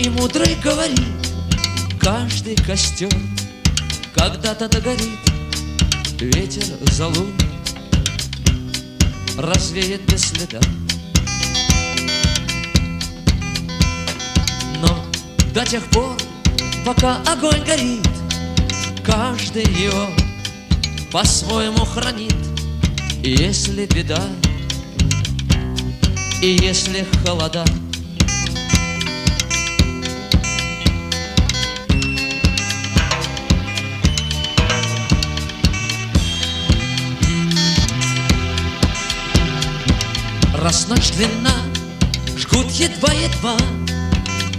И мудрый говорит: каждый костер когда-то догорит, ветер золу развеет без следа. Но до тех пор, пока огонь горит, каждый его по-своему хранит. И если беда, и если холода, раз ночь длинна, жгут едва-едва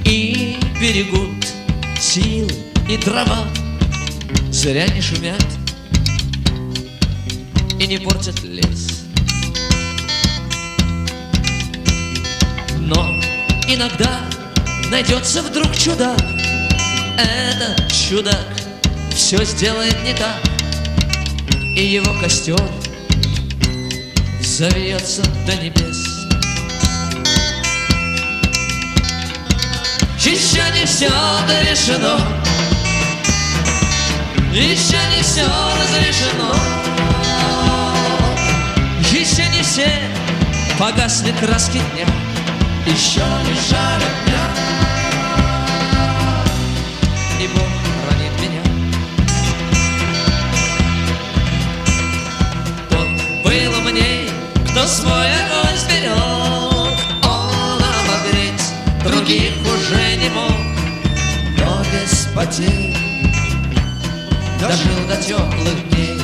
и берегут силы и дрова, зря не шумят и не портят лес. Но иногда найдется вдруг чудак, этот чудак все сделает не так, и его костер завьется до небес. Еще не все решено, еще не все разрешено, еще не все погасли краски дня, еще не жаль огня, и Бог хранит меня. Тот был мне, кто свой огонь сберег, он обогреть других уже не мог, но без потерь дожил до теплых дней.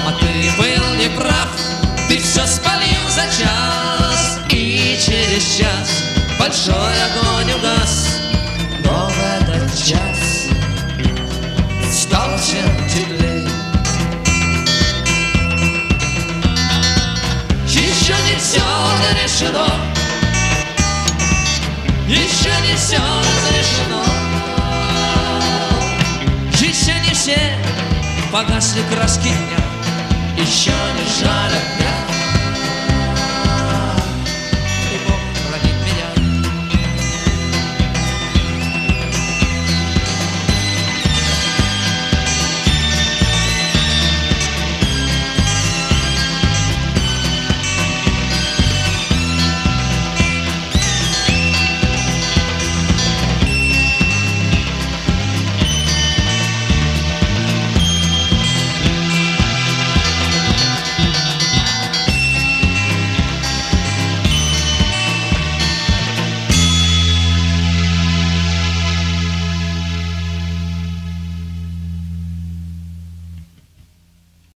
А ты был неправ, ты все спалил за час, и через час большой огонь угас, но в этот час стал всем теплей. Еще не все решено, еще не все разрешено, еще не все погасли краски дня, еще не жаль огня.